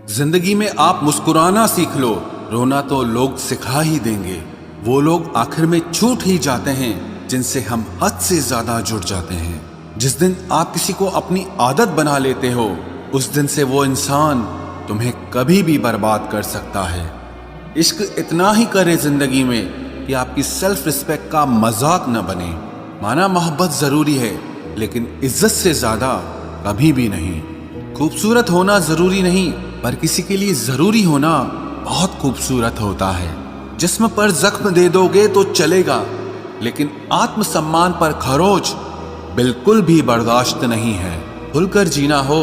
जिंदगी में आप मुस्कुराना सीख लो, रोना तो लोग सिखा ही देंगे। वो लोग आखिर में छूट ही जाते हैं जिनसे हम हद से ज्यादा जुड़ जाते हैं। जिस दिन आप किसी को अपनी आदत बना लेते हो, उस दिन से वो इंसान तुम्हें कभी भी बर्बाद कर सकता है। इश्क इतना ही करे जिंदगी में कि आपकी सेल्फ रिस्पेक्ट का मजाक न बने। माना मोहब्बत जरूरी है, लेकिन इज्जत से ज्यादा कभी भी नहीं। खूबसूरत होना जरूरी नहीं, पर किसी के लिए जरूरी होना बहुत खूबसूरत होता है। जिस्म पर जख्म दे दोगे तो चलेगा, लेकिन आत्मसम्मान पर खरोच बिल्कुल भी बर्दाश्त नहीं है। खुलकर जीना हो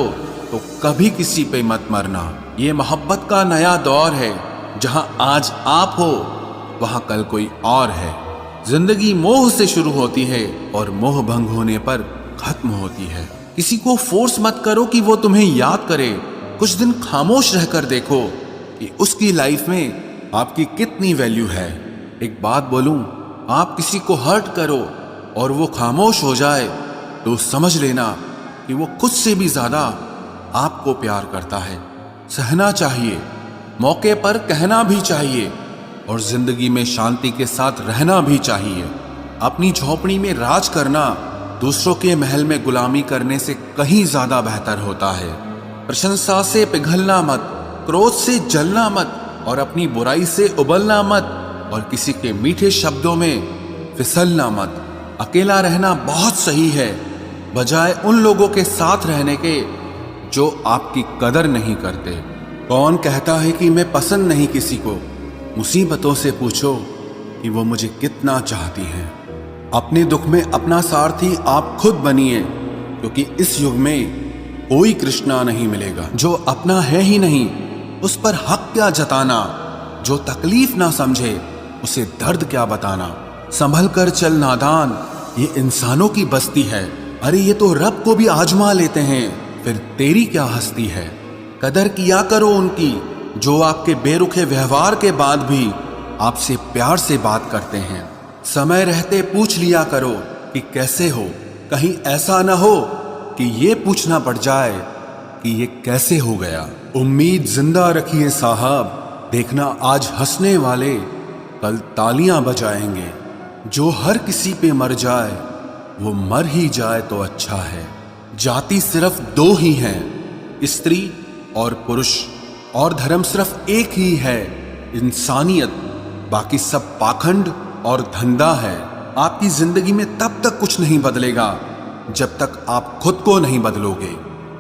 तो कभी किसी पे मत मरना। ये मोहब्बत का नया दौर है, जहां आज आप हो वहां कल कोई और है। जिंदगी मोह से शुरू होती है और मोह भंग होने पर खत्म होती है। किसी को फोर्स मत करो कि वो तुम्हें याद करे। कुछ दिन खामोश रहकर देखो कि उसकी लाइफ में आपकी कितनी वैल्यू है। एक बात बोलूं, आप किसी को हर्ट करो और वो खामोश हो जाए तो समझ लेना कि वो खुद से भी ज्यादा आपको प्यार करता है। सहना चाहिए, मौके पर कहना भी चाहिए, और जिंदगी में शांति के साथ रहना भी चाहिए। अपनी झोपड़ी में राज करना दूसरों के महल में गुलामी करने से कहीं ज्यादा बेहतर होता है। प्रशंसा से पिघलना मत, क्रोध से जलना मत, और अपनी बुराई से उबलना मत, और किसी के मीठे शब्दों में फिसलना मत। अकेला रहना बहुत सही है, बजाय उन लोगों के साथ रहने के जो आपकी कदर नहीं करते। कौन कहता है कि मैं पसंद नहीं किसी को? मुसीबतों से पूछो कि वो मुझे कितना चाहती हैं। अपने दुख में अपना सारथी आप खुद बनिए, क्योंकि इस युग में कोई कृष्णा नहीं मिलेगा। जो अपना है ही नहीं, उस पर हक क्या जताना? जो तकलीफ ना समझे, उसे दर्द क्या बताना? संभल कर चल नादान, ये इंसानों की बस्ती है। अरे ये तो रब को भी आजमा लेते हैं, फिर तेरी क्या हस्ती है? कदर किया करो उनकी जो आपके बेरुखे व्यवहार के बाद भी आपसे प्यार से बात करते हैं। समय रहते पूछ लिया करो कि कैसे हो। कहीं ऐसा ना हो कि ये पूछना पड़ जाए कि ये कैसे हो गया। उम्मीद जिंदा रखिए साहब, देखना आज हंसने वाले कल तालियां बजाएंगे। जो हर किसी पे मर जाए वो मर ही जाए तो अच्छा है। जाति सिर्फ दो ही हैं, स्त्री और पुरुष, और धर्म सिर्फ एक ही है, इंसानियत। बाकी सब पाखंड और धंधा है। आपकी जिंदगी में तब तक कुछ नहीं बदलेगा जब तक आप खुद को नहीं बदलोगे।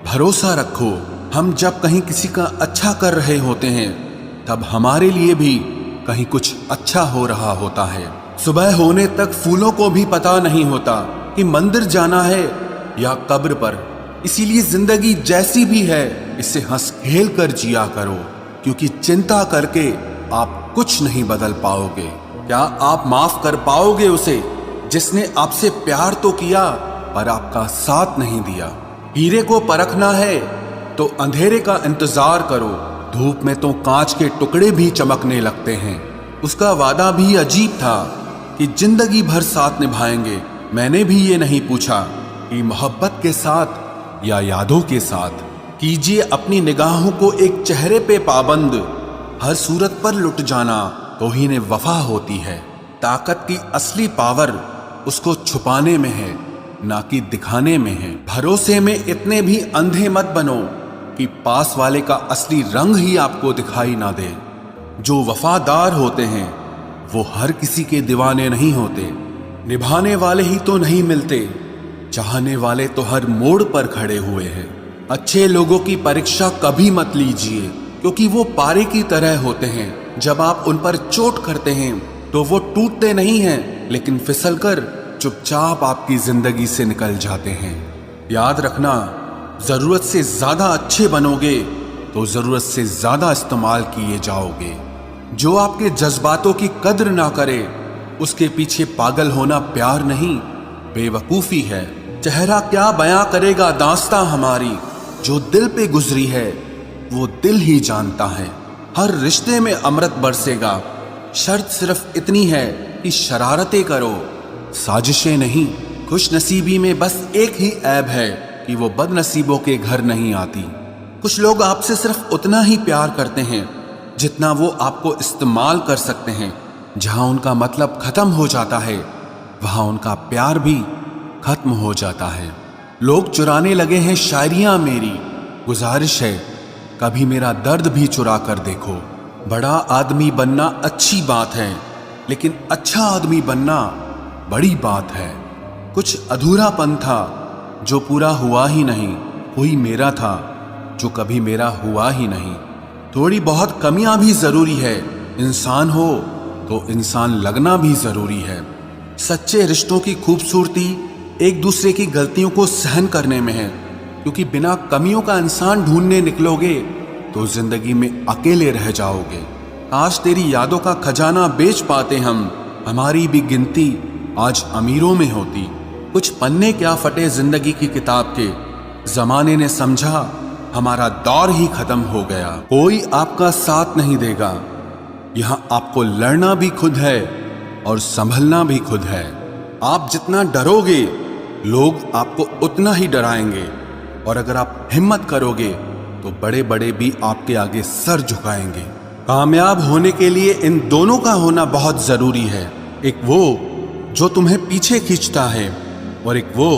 भरोसा रखो, हम जब कहीं किसी का अच्छा कर रहे होते हैं, तब हमारे लिए भी कहीं कुछ अच्छा हो रहा होता है। सुबह होने तक फूलों को भी पता नहीं होता कि मंदिर जाना है या कब्र पर। इसीलिए जिंदगी जैसी भी है, इसे हंस खेल कर जिया करो, क्योंकि चिंता करके आप कुछ नहीं बदल पाओगे। क्या आप माफ कर पाओगे उसे जिसने आपसे प्यार तो किया पर आपका साथ नहीं दिया? हीरे को परखना है तो अंधेरे का इंतजार करो। धूप में तो कांच के टुकड़े भी चमकने लगते हैं। उसका वादा भी अजीब था कि जिंदगी भर साथ निभाएंगे। मैंने भी ये नहीं पूछा कि मोहब्बत के साथ या यादों के साथ। कीजिए अपनी निगाहों को एक चेहरे पे पाबंद, हर सूरत पर लुट जाना तौहीन वफा होती है। ताकत की असली पावर उसको छुपाने में है, ना कि दिखाने में है। भरोसे में इतने भी अंधे मत बनो कि पास वाले का असली रंग ही आपको दिखाई ना दे। जो वफादार होते हैं वो हर किसी के दीवाने नहीं होते। निभाने वाले ही तो नहीं मिलते, चाहने वाले तो हर मोड़ पर खड़े हुए हैं। अच्छे लोगों की परीक्षा कभी मत लीजिए, क्योंकि वो पारे की तरह होते हैं। जब आप उन पर चोट करते हैं तो वो टूटते नहीं हैं, लेकिन फिसलकर चुपचाप आपकी जिंदगी से निकल जाते हैं। याद रखना, जरूरत से ज्यादा अच्छे बनोगे तो जरूरत से ज्यादा इस्तेमाल किए जाओगे। जो आपके जज्बातों की कद्र ना करे, उसके पीछे पागल होना प्यार नहीं, बेवकूफी है। चेहरा क्या बयां करेगा दास्तां हमारी, जो दिल पे गुजरी है वो दिल ही जानता है। हर रिश्ते में अमृत बरसेगा, शर्त सिर्फ इतनी है कि शरारतें करो, साजिशें नहीं। खुश नसीबी में बस एक ही ऐब है कि वो बदनसीबों के घर नहीं आती। कुछ लोग आपसे सिर्फ उतना ही प्यार करते हैं जितना वो आपको इस्तेमाल कर सकते हैं। जहां उनका मतलब खत्म हो जाता है वहां उनका प्यार भी खत्म हो जाता है। लोग चुराने लगे हैं शायरियां मेरी, गुजारिश है कभी मेरा दर्द भी चुरा कर देखो। बड़ा आदमी बनना अच्छी बात है, लेकिन अच्छा आदमी बनना बड़ी बात है। कुछ अधूरापन था जो पूरा हुआ ही नहीं, कोई मेरा था जो कभी मेरा हुआ ही नहीं। थोड़ी बहुत कमियां भी जरूरी है, इंसान हो तो इंसान लगना भी जरूरी है। सच्चे रिश्तों की खूबसूरती एक दूसरे की गलतियों को सहन करने में है, क्योंकि बिना कमियों का इंसान ढूंढने निकलोगे तो जिंदगी में अकेले रह जाओगे। आज तेरी यादों का खजाना बेच पाते हम, हमारी भी गिनती आज अमीरों में होती। कुछ पन्ने क्या फटे जिंदगी की किताब के, जमाने ने समझा हमारा दौर ही खत्म हो गया। कोई आपका साथ नहीं देगा, यहां आपको लड़ना भी खुद है और संभलना भी खुद है। आप जितना डरोगे लोग आपको उतना ही डराएंगे, और अगर आप हिम्मत करोगे तो बड़े बड़े भी आपके आगे सर झुकाएंगे। कामयाब होने के लिए इन दोनों का होना बहुत जरूरी है। एक वो जो तुम्हें पीछे खींचता है और एक वो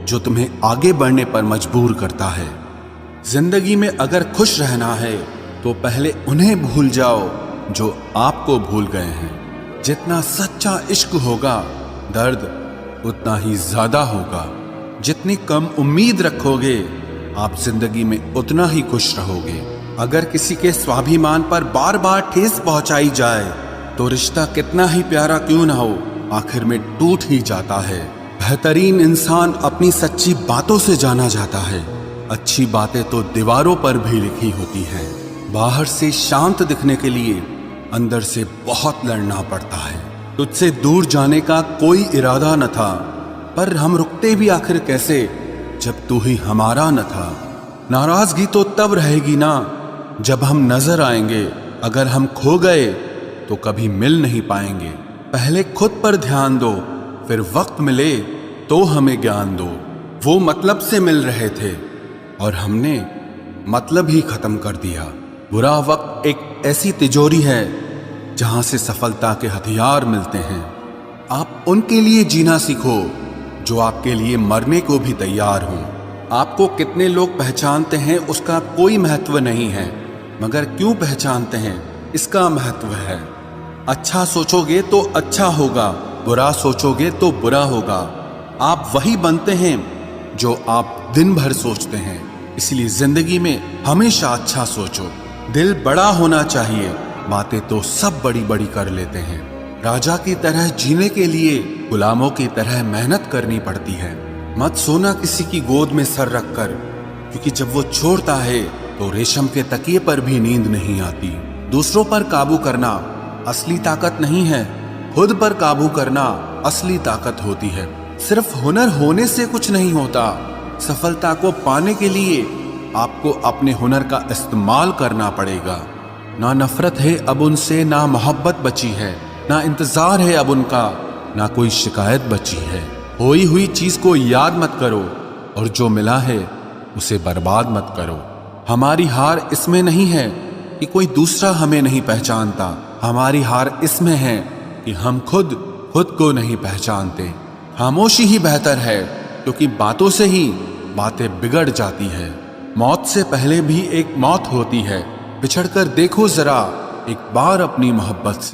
जो तुम्हें आगे बढ़ने पर मजबूर करता है। जिंदगी में अगर खुश रहना है तो पहले उन्हें भूल जाओ जो आपको भूल गए हैं। जितना सच्चा इश्क होगा दर्द उतना ही ज्यादा होगा। जितनी कम उम्मीद रखोगे आप जिंदगी में उतना ही खुश रहोगे। अगर किसी के स्वाभिमान पर बार बार ठेस पहुंचाई जाए तो रिश्ता कितना ही प्यारा क्यों ना हो आखिर में टूट ही जाता है। बेहतरीन इंसान अपनी सच्ची बातों से जाना जाता है। अच्छी बातें तो दीवारों पर भी लिखी होती हैं। बाहर से शांत दिखने के लिए अंदर से बहुत लड़ना पड़ता है। तुझसे दूर जाने का कोई इरादा न था, पर हम रुकते भी आखिर कैसे जब तू ही हमारा न था। नाराजगी तो तब रहेगी ना जब हम नजर आएंगे, अगर हम खो गए तो कभी मिल नहीं पाएंगे। पहले खुद पर ध्यान दो, फिर वक्त मिले तो हमें ज्ञान दो। वो मतलब से मिल रहे थे और हमने मतलब ही खत्म कर दिया। बुरा वक्त एक ऐसी तिजोरी है जहां से सफलता के हथियार मिलते हैं। आप उनके लिए जीना सीखो जो आपके लिए मरने को भी तैयार हों। आपको कितने लोग पहचानते हैं उसका कोई महत्व नहीं है, मगर क्यों पहचानते हैं इसका महत्व है। अच्छा सोचोगे तो अच्छा होगा, बुरा सोचोगे तो बुरा होगा। आप वही बनते हैं जो आप दिन भर सोचते हैं। इसलिए जिंदगी में हमेशा अच्छा सोचो। दिल बड़ा होना चाहिए, बातें तो सब बड़ी बड़ी कर लेते हैं। राजा की तरह जीने के लिए गुलामों की तरह मेहनत करनी पड़ती है। मत सोना किसी की गोद में सर रखकर, क्योंकि जब वो छोड़ता है तो रेशम के तकिए पर भी नींद नहीं आती। दूसरों पर काबू करना असली ताकत नहीं है, खुद पर काबू करना असली ताकत होती है। सिर्फ हुनर होने से कुछ नहीं होता, सफलता को पाने के लिए आपको अपने हुनर का इस्तेमाल करना पड़ेगा। ना नफरत है अब उनसे, ना मोहब्बत बची है, ना इंतजार है अब उनका, ना कोई शिकायत बची है। खोई हुई चीज को याद मत करो और जो मिला है उसे बर्बाद मत करो। हमारी हार इसमें नहीं है कि कोई दूसरा हमें नहीं पहचानता, हमारी हार इसमें है कि हम खुद को नहीं पहचानते। खामोशी ही बेहतर है, क्योंकि बातों से ही बातें बिगड़ जाती है। मौत से पहले भी एक मौत होती है, बिछड़कर देखो जरा एक बार अपनी मोहब्बत से।